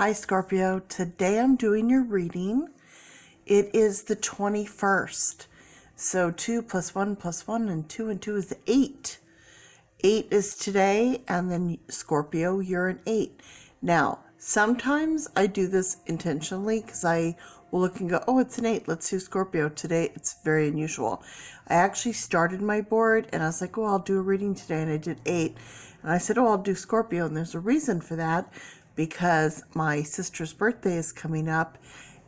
Hi Scorpio, today I'm doing your reading. It is the 21st. So 2 plus 1 plus 1 and 2 is 8. 8 is today, and then Scorpio, you're an 8. Now, sometimes I do this intentionally because I will look and go, oh, it's an 8. Let's do Scorpio. Today, it's very unusual. I actually started my board and I was like, oh, I'll do a reading today. And I did 8. And I said, oh, I'll do Scorpio. And there's a reason for that because my sister's birthday is coming up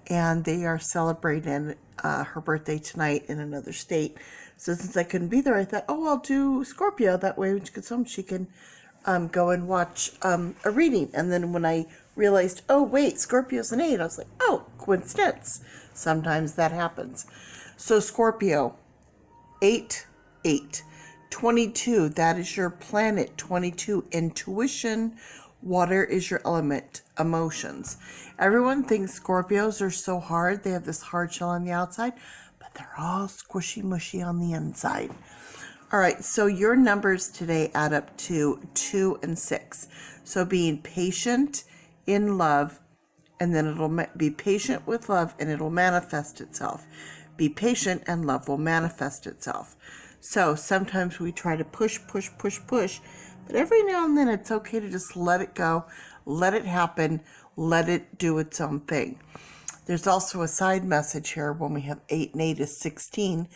and they are celebrating her birthday tonight in another state. So since I couldn't be there, I thought, oh, I'll do Scorpio. That way when she gets home, she can go and watch a reading. And then when I realized, oh, wait, Scorpio's an 8, I was like, oh, coincidence. Sometimes that happens. So Scorpio, 8, 8. 22, that is your planet. 22, intuition. Water is your element, emotions. Everyone thinks Scorpios are so hard. They have this hard shell on the outside, but they're all squishy mushy on the inside. All right, so your numbers today add up to 2 and 6. So being patient in love, and then it'll be patient with love, and it'll manifest itself. Be patient, and love will manifest itself. So sometimes we try to push, but every now and then it's okay to just let it go, let it happen, let it do its own thing. There's also a side message here when we have 8 and 8 is 16.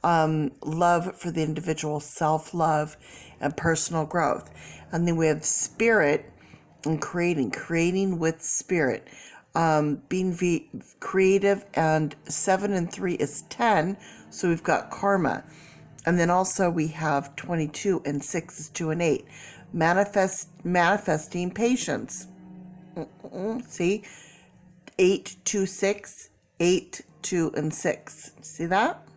Love for the individual, self-love, and personal growth. And then we have spirit and creating with spirit. Being creative, and 7 and 3 is 10, so we've got karma. And then also we have 22 and 6 is 2 and 8. Manifesting patience. See? 8, 2, 6, 8, 2, and 6. See that?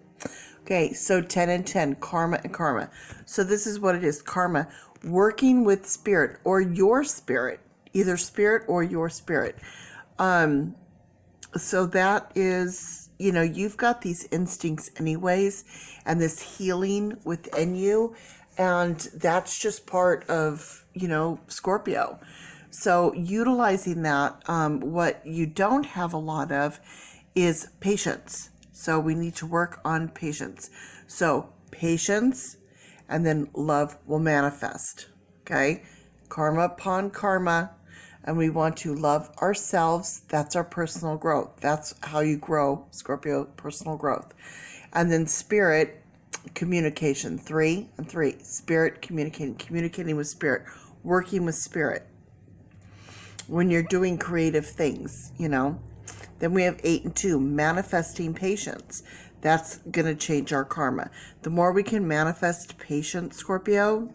Okay, so 10 and 10, karma and karma. So this is what it is, karma. Working with spirit or your spirit, either spirit or your spirit. So that is, you've got these instincts anyways, and this healing within you, and that's just part of, Scorpio. So utilizing that, what you don't have a lot of is patience. So we need to work on patience. So patience, and then love will manifest, okay? Karma upon karma. And we want to love ourselves. That's our personal growth. That's how you grow, Scorpio, personal growth. And then spirit, communication, 3 and 3. Spirit, communicating with spirit, working with spirit. When you're doing creative things, Then we have 8 and 2, manifesting patience. That's going to change our karma. The more we can manifest patience, Scorpio,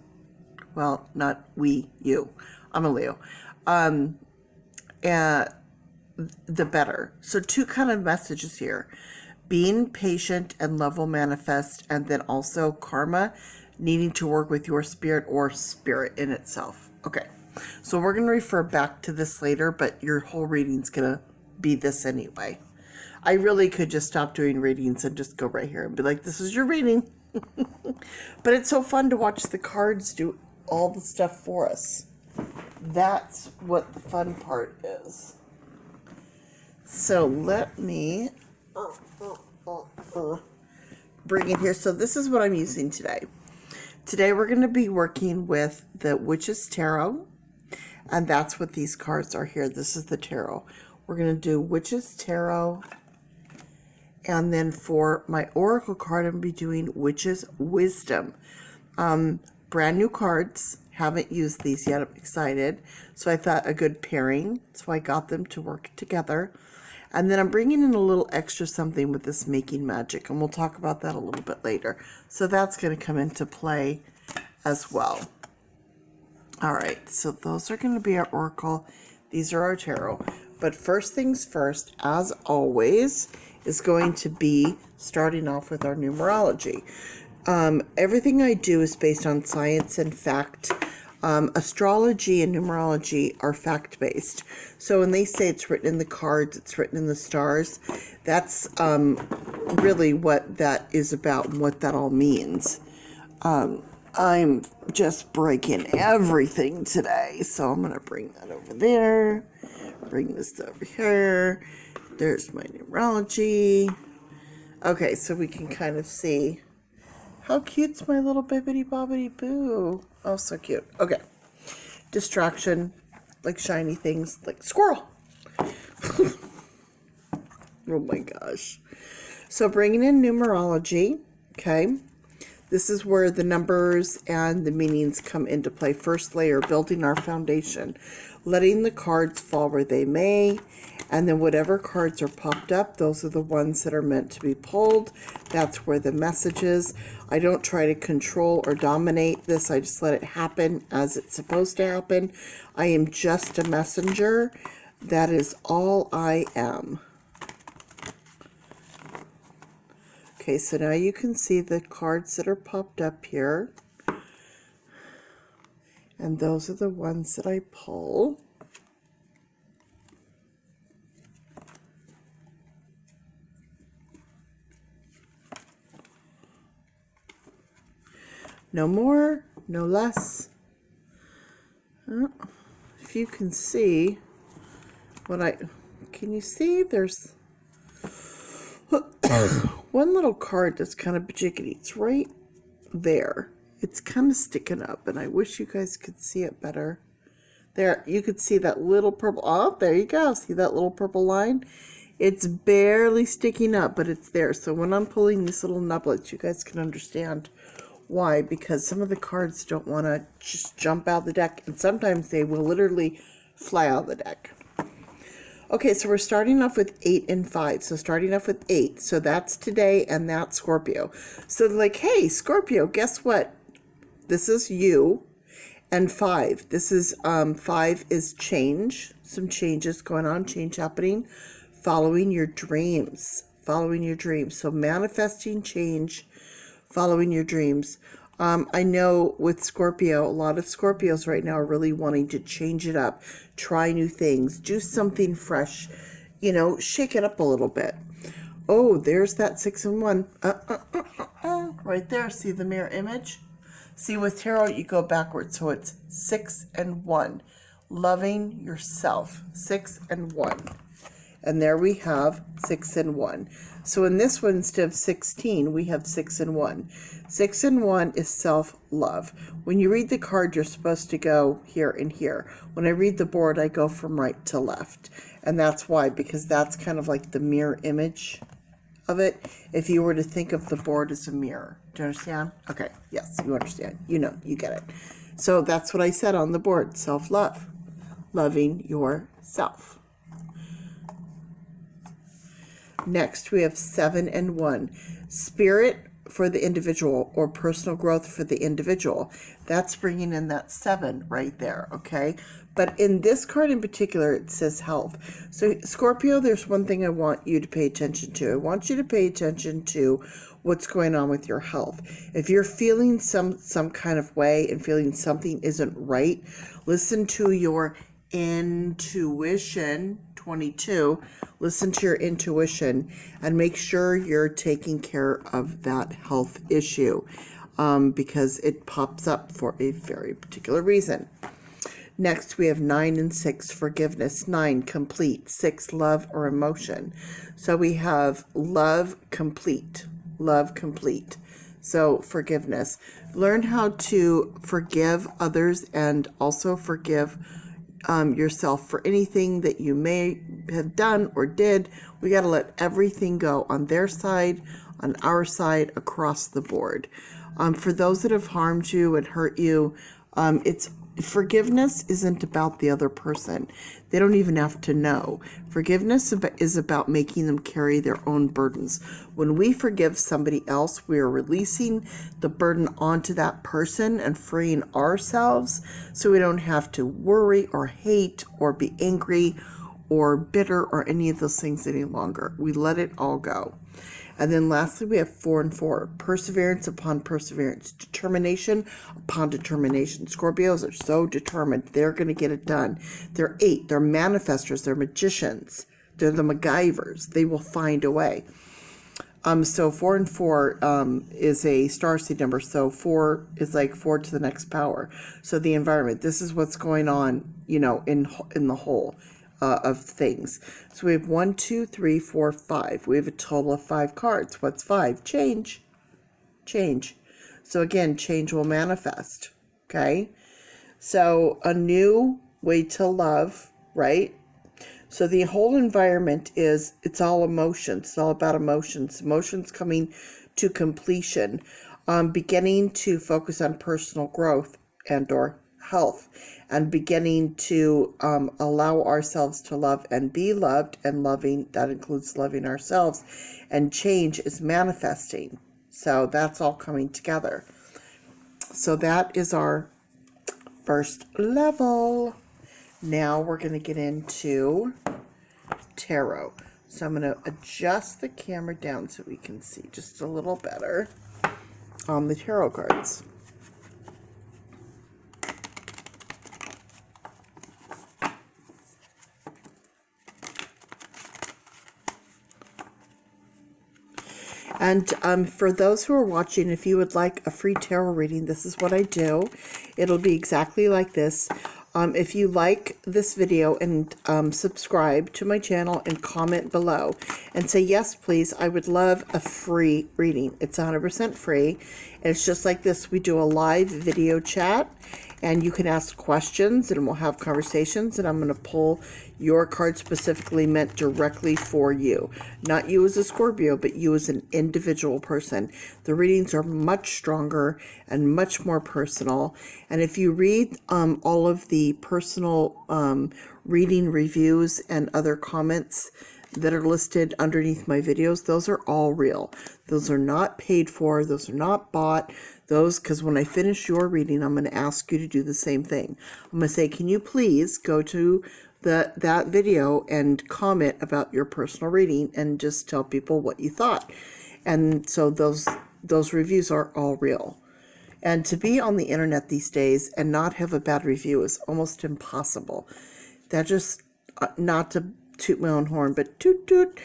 well, not we, you. I'm a Leo. The better. So 2 kind of messages here. Being patient and love will manifest, and then also karma, needing to work with your spirit or spirit in itself. Okay, so we're going to refer back to this later, but your whole reading's going to be this anyway. I really could just stop doing readings and just go right here and be like, this is your reading. But it's so fun to watch the cards do all the stuff for us. That's what the fun part is. So let me bring it here. So this is what I'm using today. Today we're going to be working with the Witch's Tarot. And that's what these cards are here. This is the tarot. We're going to do Witch's Tarot. And then for my Oracle card, I'm going to be doing Witch's Wisdom. Brand new cards. Haven't used these yet. I'm excited. So I thought a good pairing. So I got them to work together. And then I'm bringing in a little extra something with this Making Magic. And we'll talk about that a little bit later. So that's going to come into play as well. All right. So those are going to be our Oracle. These are our Tarot. But first things first, as always, is going to be starting off with our numerology. Everything I do is based on science and fact. Astrology and numerology are fact-based. So when they say it's written in the cards, it's written in the stars, that's really what that is about and what that all means. I'm just breaking everything today. So I'm going to bring that over there. bring this over here. There's my numerology. Okay, so we can kind of see how cute's my little bibbity bobbity boo. Oh, so cute. Okay. Distraction, like shiny things, like squirrel. Oh my gosh. So bringing in numerology, okay. This is where the numbers and the meanings come into play. First layer, building our foundation, letting the cards fall where they may, and then whatever cards are popped up, those are the ones that are meant to be pulled. That's where the message is. I don't try to control or dominate this. I just let it happen as it's supposed to happen. I am just a messenger. That is all I am. Okay, so now you can see the cards that are popped up here. And those are the ones that I pull. No more, no less. If you can see what can you see there's one little card that's kind of jiggity. It's right there. It's kind of sticking up, and I wish you guys could see it better. There, you could see that little purple. Oh, there you go. See that little purple line? It's barely sticking up, but it's there. So when I'm pulling these little nublets, you guys can understand why. Because some of the cards don't want to just jump out of the deck, and sometimes they will literally fly out of the deck. Okay, so we're starting off with 8 and 5. So starting off with 8. So that's today, and that's Scorpio. So like, hey, Scorpio, guess what? This is you. And 5. This is, 5 is change. Some changes going on, change happening. Following your dreams. Following your dreams. So manifesting change, following your dreams. I know with Scorpio, a lot of Scorpios right now are really wanting to change it up, try new things, do something fresh, you know, shake it up a little bit. Oh, there's that 6 and 1. Right there. See the mirror image? See, with tarot, you go backwards. So it's 6 and 1. Loving yourself. 6 and 1. And there we have 6 and 1. So in this one, instead of 16, we have 6 and 1. 6 and 1 is self-love. When you read the card, you're supposed to go here and here. When I read the board, I go from right to left. And that's why, because that's kind of like the mirror image of it. If you were to think of the board as a mirror. Do you understand? Okay, yes, you understand. You know, you get it. So that's what I said on the board, self-love. Loving yourself. Next, we have 7 and 1. Spirit for the individual, or personal growth for the individual. That's bringing in that 7 right there, okay? But in this card in particular, it says health. So Scorpio, there's one thing I want you to pay attention to. I want you to pay attention to what's going on with your health. If you're feeling some kind of way and feeling something isn't right, listen to your intuition. 22, listen to your intuition and make sure you're taking care of that health issue, because it pops up for a very particular reason. Next, we have 9 and 6, forgiveness. 9, complete. 6, love or emotion. So we have love, complete. Love, complete. So forgiveness. Learn how to forgive others and also forgive yourself for anything that you may have done or did. We got to let everything go on their side, on our side, across the board. For those that have harmed you and hurt you, forgiveness isn't about the other person. They don't even have to know. Forgiveness is about making them carry their own burdens. When we forgive somebody else, we are releasing the burden onto that person and freeing ourselves so we don't have to worry or hate or be angry or bitter or any of those things any longer. We let it all go. And then lastly, we have 4 and 4. Perseverance upon perseverance. Determination upon determination. Scorpios are so determined. They're going to get it done. They're 8. They're manifestors. They're magicians. They're the MacGyvers. They will find a way. So 4 and 4 is a starseed number. So 4 is like 4 to the next power. So the environment. This is what's going on, you know, in the whole. of things. So we have 1, 2, 3, 4, 5. We have a total of 5 cards. What's 5? Change. Change. So again, change will manifest. Okay. So a new way to love, right? So the whole environment is, it's all emotions. It's all about emotions. Emotions coming to completion. Beginning to focus on personal growth and or health. And beginning to allow ourselves to love and be loved, and loving, that includes loving ourselves. And change is manifesting. So that's all coming together. So that is our first level. Now we're going to get into tarot. So I'm going to adjust the camera down so we can see just a little better on the tarot cards. And for those who are watching, if you would like a free tarot reading, this is what I do. It'll be exactly like this. If you like this video, and subscribe to my channel and comment below and say, yes, please, I would love a free reading. It's 100% free. And it's just like this. We do a live video chat, and you can ask questions, and we'll have conversations, and I'm going to pull your card specifically meant directly for you. Not you as a Scorpio, but you as an individual person. The readings are much stronger and much more personal. And if you read all of the personal reading reviews and other comments that are listed underneath my videos, those are all real. Those are not paid for. Those are not bought. Those, because when I finish your reading, I'm going to ask you to do the same thing. I'm going to say, can you please go to that video and comment about your personal reading and just tell people what you thought. And so those reviews are all real. And to be on the internet these days and not have a bad review is almost impossible. That just, not to toot my own horn, but toot toot,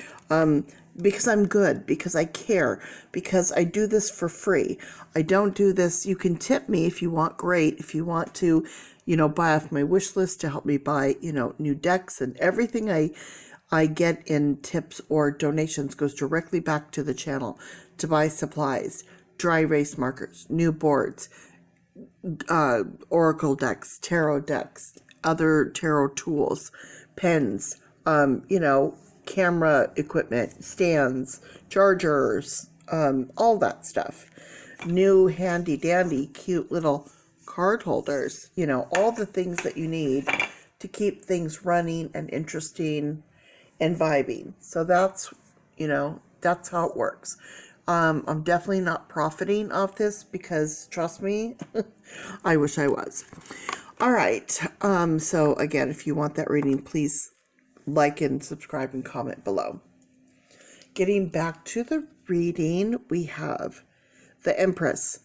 because I'm good, because I care, because I do this for free. I don't do this. You can tip me if you want, great. If you want to, buy off my wish list to help me buy, new decks, and everything I get in tips or donations goes directly back to the channel to buy supplies, dry erase markers, new boards, oracle decks, tarot decks, other tarot tools, pens, camera equipment, stands, chargers, all that stuff. New handy dandy cute little card holders, all the things that you need to keep things running and interesting and vibing. So that's how it works. I'm definitely not profiting off this because, trust me, I wish I was. All right. So again, if you want that reading, please like and subscribe and comment below. Getting back to the reading, we have the Empress.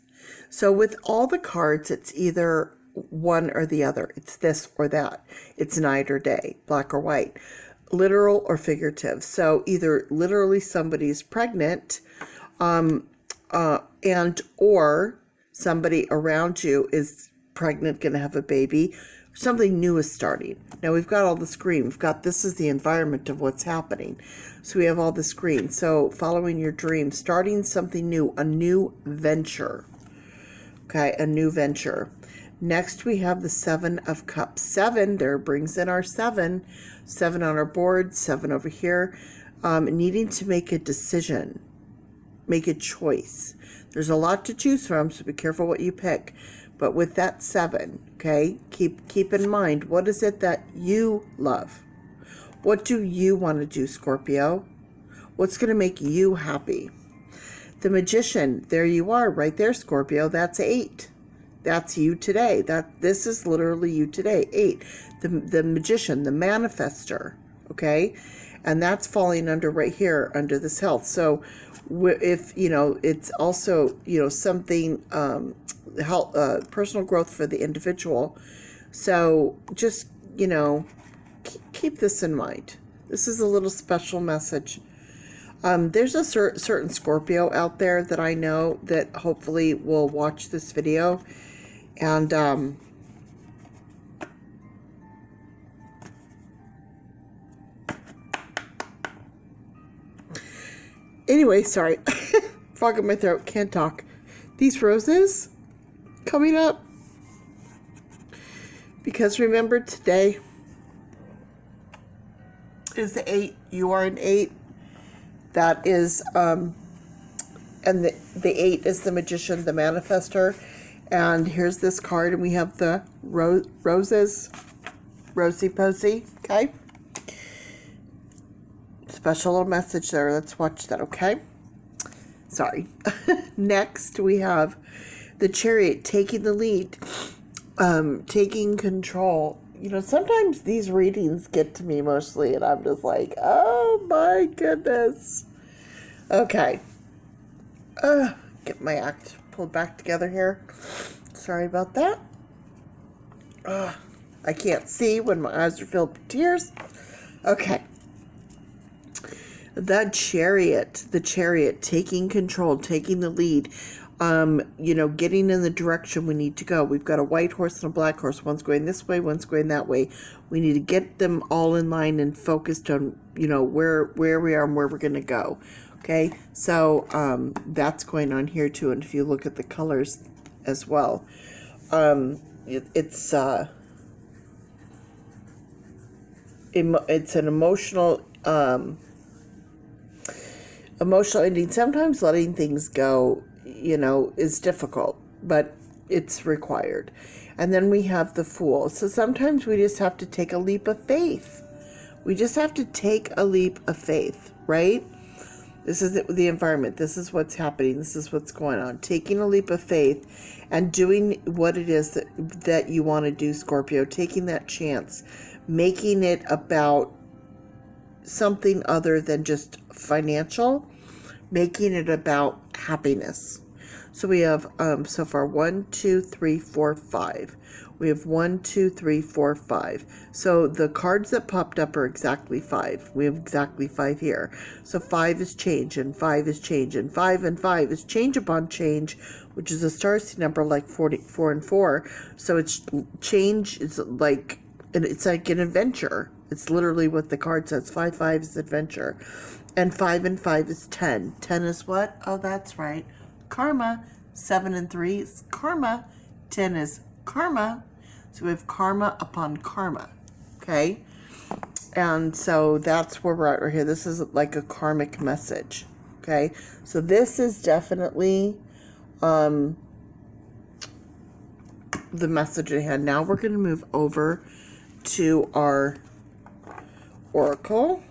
So with all the cards, it's either one or the other. It's this or that. It's night or day, black or white, literal or figurative. So either literally somebody's pregnant, and or somebody around you is pregnant, going to have a baby. Something new is starting. Now we've got all the screen. We've got, this is the environment of what's happening. So we have all the screen. So following your dream, starting something new, a new venture. Okay, a new venture. Next we have the Seven of Cups. 7, there brings in our 7. 7 on our board, 7 over here. Needing to make a decision, make a choice. There's a lot to choose from, so be careful what you pick. But with that 7, okay, keep in mind, what is it that you love? What do you want to do, Scorpio? What's going to make you happy? The Magician, there you are, right there, Scorpio. That's 8. That's you today. This is literally you today. 8. The Magician, the Manifester, okay? And that's falling under right here, under this health. So if, it's also, something, personal growth for the individual. So just, keep this in mind. This is a little special message. There's a certain Scorpio out there that I know that hopefully will watch this video. And Anyway, sorry. Fog in my throat. Can't talk. These roses coming up. Because remember, today is the 8. You are an 8. That is, and the 8 is the magician, the manifester. And here's this card, and we have the roses, rosy posy, okay? Special little message there. Let's watch that, okay? Sorry. Next, we have the Chariot taking the lead, taking control. You know, sometimes these readings get to me mostly, and I'm just like, oh my goodness. Okay. Get my act pulled back together here. Sorry about that. I can't see when my eyes are filled with tears. Okay. The chariot taking control, taking the lead, you know, getting in the direction we need to go. We've got a white horse and a black horse. One's going this way, one's going that way. We need to get them all in line and focused on, you know, where we are and where we're going to go. Okay, so that's going on here too. And if you look at the colors as well, it's an emotional ending. Sometimes letting things go, you know, is difficult, but it's required. And then we have the Fool. So sometimes we just have to take a leap of faith. We just have to take a leap of faith, right? This is the environment. This is what's happening. This is what's going on. Taking a leap of faith and doing what it is that you want to do, Scorpio. Taking that chance. Making it about something other than just financial. Making it about happiness. So we have, so far, 1, 2, 3, 4, 5. We have 1, 2, 3, 4, 5. So the cards that popped up are exactly 5. We have exactly 5 here. So 5 is change, and 5 is change, and 5 and 5 is change upon change, which is a Starseed number like 44 and 4. So it's change. It's like an adventure. It's literally what the card says. 5, 5 is adventure, and 5 and 5 is 10. 10 is what? Oh, that's right. Karma. 7 and 3 is karma. 10 is karma. So we have karma upon karma. Okay. And so that's where we're at right here. This is like a karmic message. Okay. So this is definitely the message at hand. Now we're going to move over to our oracle.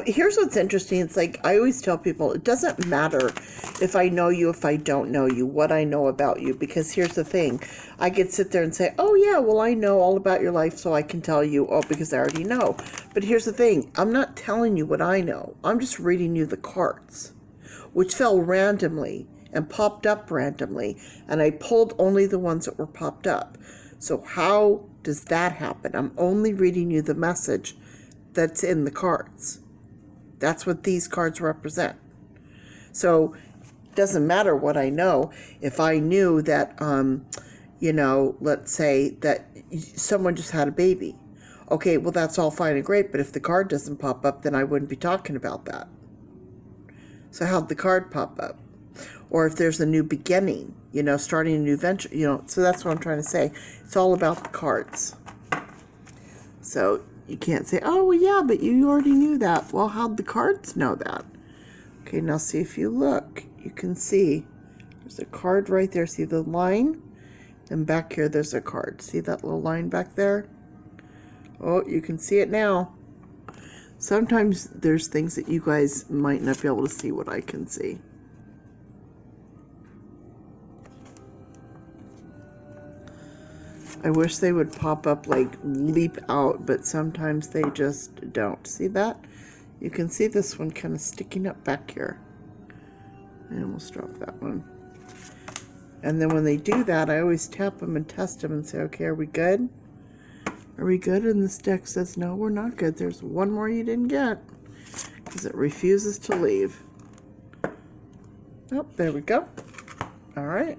Here's what's interesting. It's like I always tell people, it doesn't matter if I know you, if I don't know you, what I know about you. Because here's the thing. I could sit there and say, oh, yeah, well, I know all about your life, so I can tell you, oh, because I already know. But here's the thing. I'm not telling you what I know. I'm just reading you the cards, which fell randomly and popped up randomly. And I pulled only the ones that were popped up. So how does that happen? I'm only reading you the message that's in the cards. That's what these cards represent. So it doesn't matter what I know. If I knew that, you know, let's say that someone just had a baby. Okay, well, that's all fine and great. But if the card doesn't pop up, then I wouldn't be talking about that. So how'd the card pop up? Or if there's a new beginning, you know, starting a new venture, you know. So that's what I'm trying to say. It's all about the cards. So you can't say, oh, well, yeah, but you already knew that. Well, how'd the cards know that? Okay, now see if you look. You can see there's a card right there. See the line? And back here, there's a card. See that little line back there? Oh, you can see it now. Sometimes there's things that you guys might not be able to see what I can see. I wish they would pop up, like leap out, but sometimes they just don't. See that? You can see this one kind of sticking up back here. And we'll drop that one. And then when they do that, I always tap them and test them and say, okay, are we good? Are we good? And this deck says, no, we're not good. There's one more you didn't get. because it refuses to leave. Oh, there we go. All right.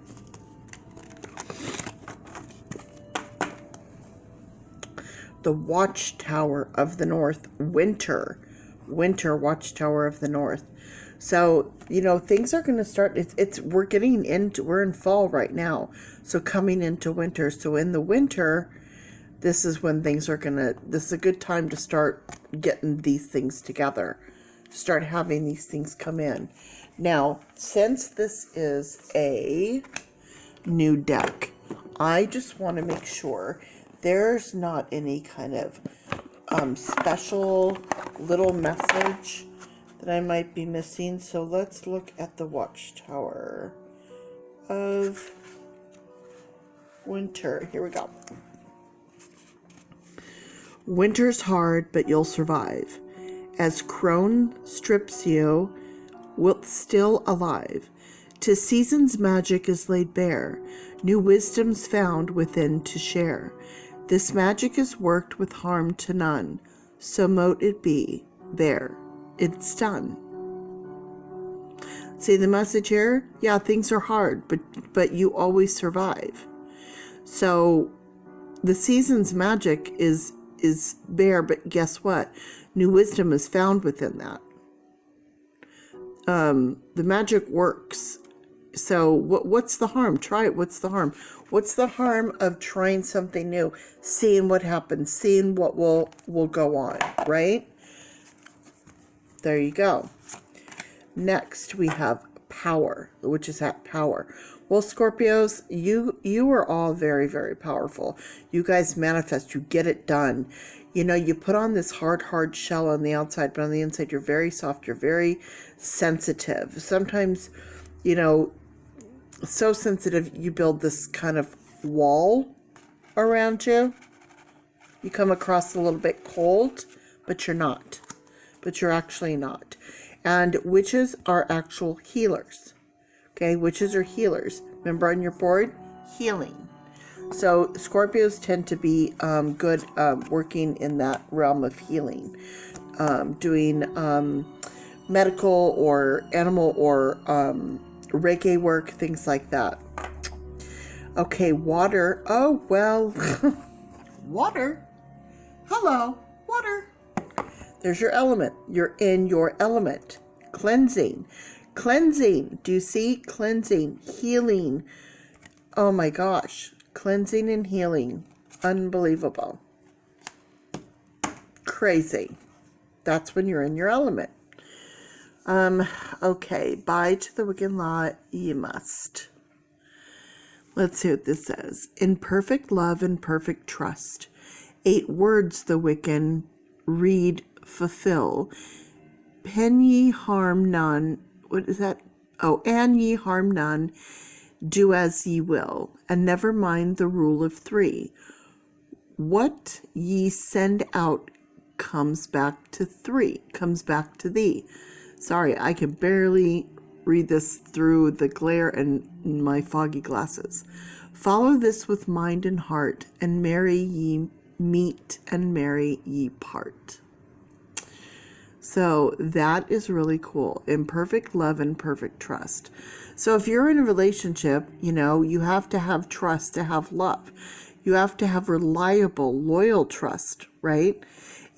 The Watchtower of the North. Winter Watchtower of the North. So, you know, things are going to start, we're in fall right now. So coming into winter. So in the winter, this is when this is a good time to start getting these things together. Start having these things come in. Now, since this is a new deck, I just want to make sure there's not any kind of special little message that I might be missing. So let's look at the Watchtower of Winter. Here we go. Winter's hard, but you'll survive. As crone strips you, wilt still alive. To season's magic is laid bare, new wisdom's found within to share. This magic is worked with harm to none, so mote it be, there, it's done. See the message here? Yeah, things are hard, but you always survive. So the season's magic is bare, but guess what? New wisdom is found within that. The magic works. So what's the harm? Try it. What's the harm? What's the harm of trying something new, seeing what happens, seeing what will go on, right? There you go. Next, we have power, which is at power. Well, Scorpios, you are all very, very powerful. You guys manifest, you get it done. You know, you put on this hard shell on the outside, but on the inside, you're very soft. You're very sensitive. Sometimes, you know, so sensitive, you build this kind of wall around you. You come across a little bit cold, but you're not. But you're actually not. And witches are actual healers. Okay, witches are healers. Remember on your board? Healing. So Scorpios tend to be good working in that realm of healing. Doing medical or animal or Reiki work, things like that. Okay, water. Oh, well, water. Hello, water. There's your element. You're in your element. Cleansing. Cleansing. Do you see? Cleansing. Healing. Oh my gosh. Cleansing and healing. Unbelievable. Crazy. That's when you're in your element. Okay. Bye to the wicked law, ye must. Let's see what this says. In perfect love and perfect trust. 8 words the wicked read, fulfill. Pen ye harm none. What is that? Oh, and ye harm none. Do as ye will, and never mind the rule of 3. What ye send out comes back to 3, comes back to thee. Sorry, I can barely read this through the glare and my foggy glasses. Follow this with mind and heart, and merry ye meet, and merry ye part. So that is really cool. In perfect love and perfect trust. So if you're in a relationship, you know, you have to have trust to have love. You have to have reliable, loyal trust, right?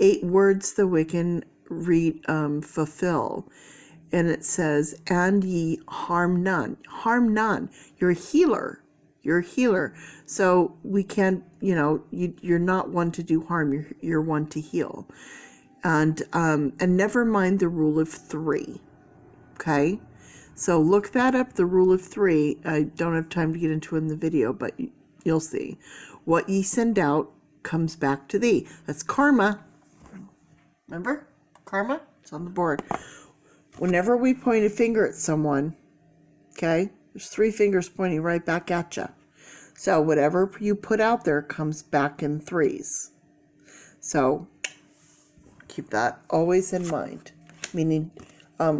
8 words the wicked read, fulfill. And it says, and ye harm none. Harm none. You're a healer. You're a healer. So we can't, you know, you're not one to do harm. You're one to heal. And never mind the rule of 3. Okay? So look that up, the rule of 3. I don't have time to get into it in the video, but you'll see. What ye send out comes back to thee. That's karma. Remember? Karma? It's on the board. Whenever we point a finger at someone, okay, there's 3 fingers pointing right back at you. So whatever you put out there comes back in 3s. So keep that always in mind. Meaning,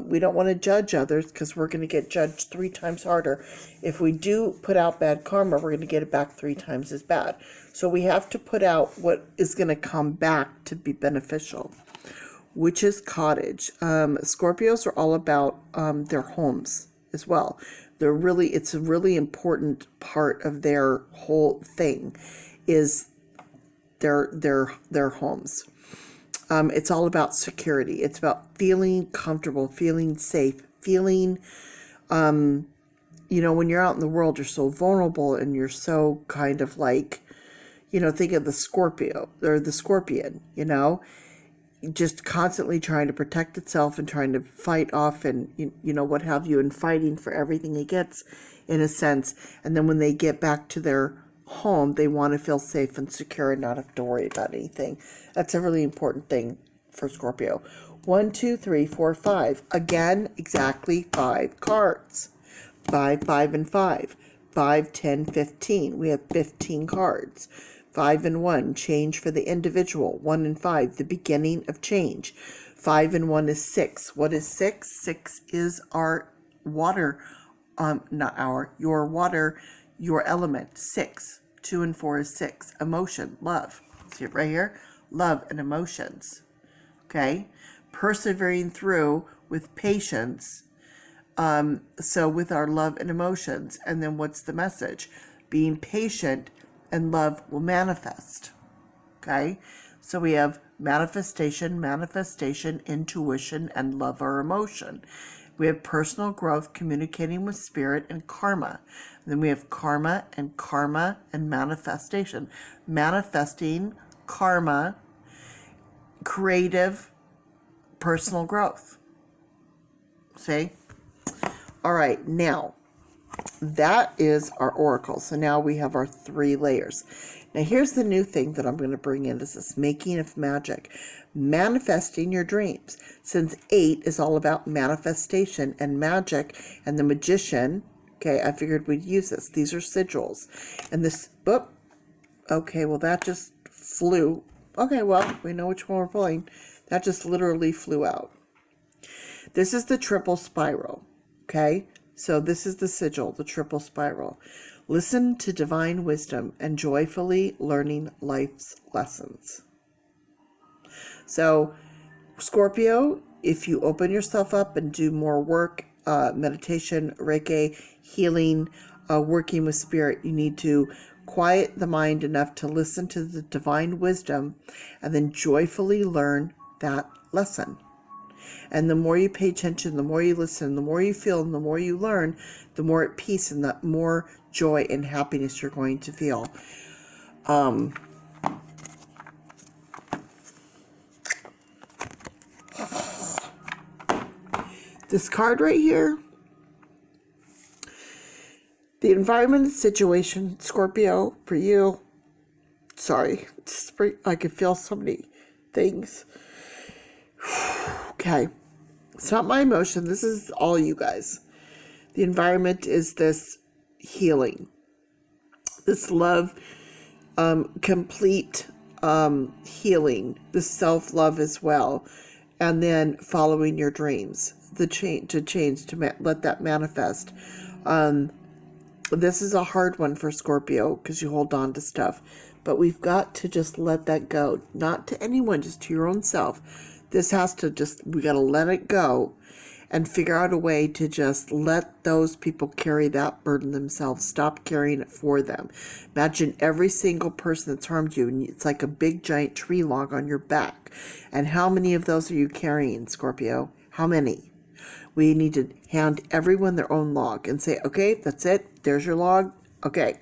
we don't want to judge others because we're going to get judged 3 times harder. If we do put out bad karma, we're going to get it back 3 times as bad. So we have to put out what is going to come back to be beneficial. Witch's Cottage. Scorpios are all about their homes as well. It's a really important part of their whole thing is their homes. It's all about security. It's about feeling comfortable, feeling safe, feeling, when you're out in the world, you're so vulnerable and you're so kind of like, think of the Scorpio or the scorpion, just constantly trying to protect itself and trying to fight off and, what have you, and fighting for everything it gets in a sense. And then when they get back to their home, they want to feel safe and secure and not have to worry about anything. That's a really important thing for Scorpio. 1, 2, 3, 4, 5. Again, exactly 5 cards. 5, 5, and 5. 5, 10, 15. We have 15 cards. 5 and 1, change for the individual. 1 and 5, the beginning of change. 5 and 1 is 6. What is 6? 6 is our water, your water, your element. 6. 2 and 4 is 6. Emotion, love. See it right here? Love and emotions. Okay? Persevering through with patience. So with our love and emotions. And then what's the message? Being patient and love will manifest. Okay? So we have manifestation, intuition, and love or emotion. We have personal growth, communicating with spirit, and karma. Then we have karma and manifestation. Manifesting, karma, creative, personal growth. See? All right, now, that is our oracle. So now we have our 3 layers. Now here's the new thing that I'm going to bring in. This is making of magic. Manifesting your dreams. Since 8 is all about manifestation and magic and the magician, okay, I figured we'd use this. These are sigils. And this, okay, well that just flew. Okay, well, we know which one we're pulling. That just literally flew out. This is the triple spiral, okay? So this is the sigil, the triple spiral. Listen to divine wisdom and joyfully learning life's lessons. So, Scorpio, if you open yourself up and do more work, meditation, Reiki, healing, working with spirit, you need to quiet the mind enough to listen to the divine wisdom and then joyfully learn that lesson. And the more you pay attention, the more you listen, the more you feel, and the more you learn, the more at peace and the more joy and happiness you're going to feel. This card right here, the environment and situation, Scorpio, for you. Sorry, I can feel so many things. Okay, it's not my emotion. This is all you guys. The environment is this healing, this love, complete healing, this self-love as well, and then following your dreams, to let that manifest. This is a hard one for Scorpio because you hold on to stuff, but we've got to just let that go, not to anyone, just to your own self. This has to we got to let it go and figure out a way to just let those people carry that burden themselves. Stop carrying it for them. Imagine every single person that's harmed you, and it's like a big giant tree log on your back. And how many of those are you carrying, Scorpio? How many? We need to hand everyone their own log and say, okay, that's it. There's your log. Okay.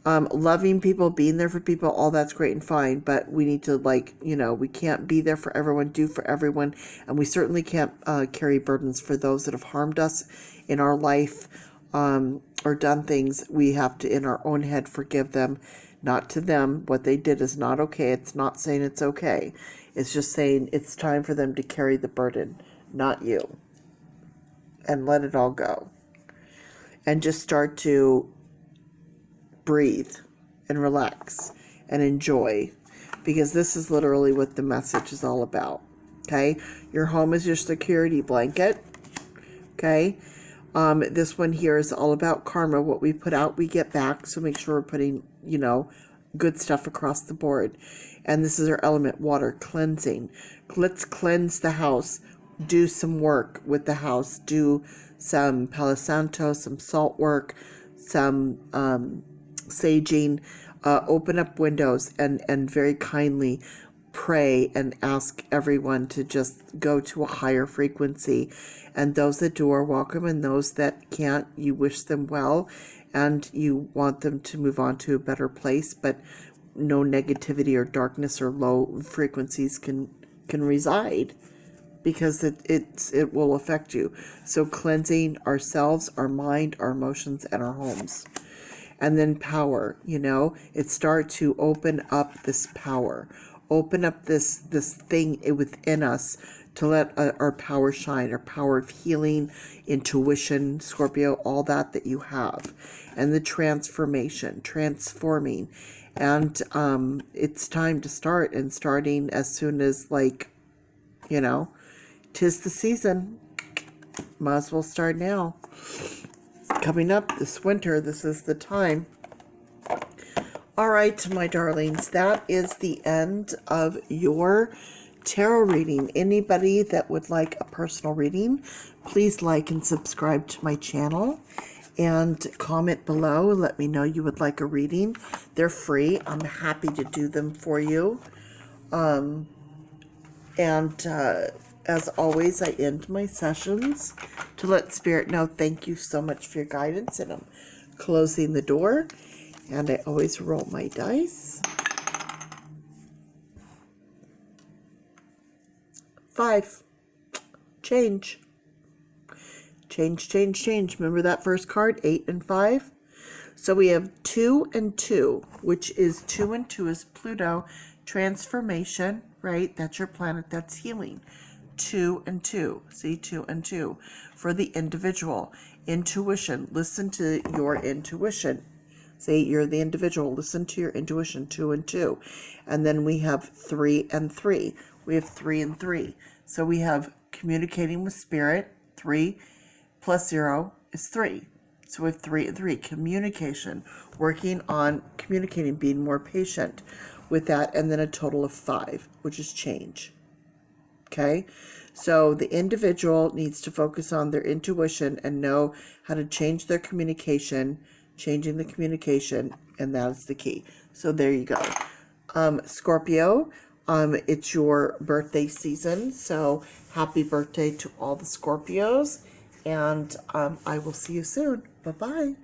Loving people, being there for people, all that's great and fine, but we need to, we can't be there for everyone, do for everyone, and we certainly can't carry burdens for those that have harmed us in our life or done things. We have to, in our own head, forgive them, not to them. What they did is not okay. It's not saying it's okay. It's just saying it's time for them to carry the burden, not you. And let it all go. And just start to breathe and relax and enjoy, because this is literally what the message is all about. Okay, your home is your security blanket. Okay, this one here is all about karma. What we put out, we get back. So make sure we're putting, good stuff across the board. And this is our element, water, cleansing. Let's cleanse the house. Do some work with the house. Do some Palo Santo, some salt work, some saging. Open up windows and very kindly pray and ask everyone to just go to a higher frequency. And those that do are welcome, and those that can't, you wish them well, and you want them to move on to a better place, but no negativity or darkness or low frequencies can reside, because it will affect you. So cleansing ourselves, our mind, our emotions, and our homes. And then power, it starts to open up this power, open up this thing within us to let our power shine, our power of healing, intuition, Scorpio, all that you have. And the transformation, transforming. And it's time to start, and starting as soon as, tis the season. Might as well start now. Coming up this winter, this is the time. All right, my darlings, that is the end of your tarot reading. Anybody that would like a personal reading, please like and subscribe to my channel and comment below. Let me know you would like a reading. They're free. I'm happy to do them for you. As always, I end my sessions to let Spirit know thank you so much for your guidance, and I'm closing the door, and I always roll my dice. 5. Change. Change, change, change. Remember that first card, 8 and 5? So we have 2 and 2, which is 2 and 2 is Pluto, transformation, right? That's your planet, that's healing. 2 and 2, see, 2 and 2 for the individual. Intuition, listen to your intuition. Say you're the individual, listen to your intuition, 2 and 2. And then we have 3 and 3. We have 3 and 3. So we have communicating with Spirit. 3 plus 0 is 3. So we have 3 and 3. Communication, working on communicating, being more patient with that. And then a total of 5, which is change. Okay, so the individual needs to focus on their intuition and know how to change their communication, changing the communication, and that is the key. So there you go. Scorpio, it's your birthday season, so happy birthday to all the Scorpios, and I will see you soon. Bye-bye.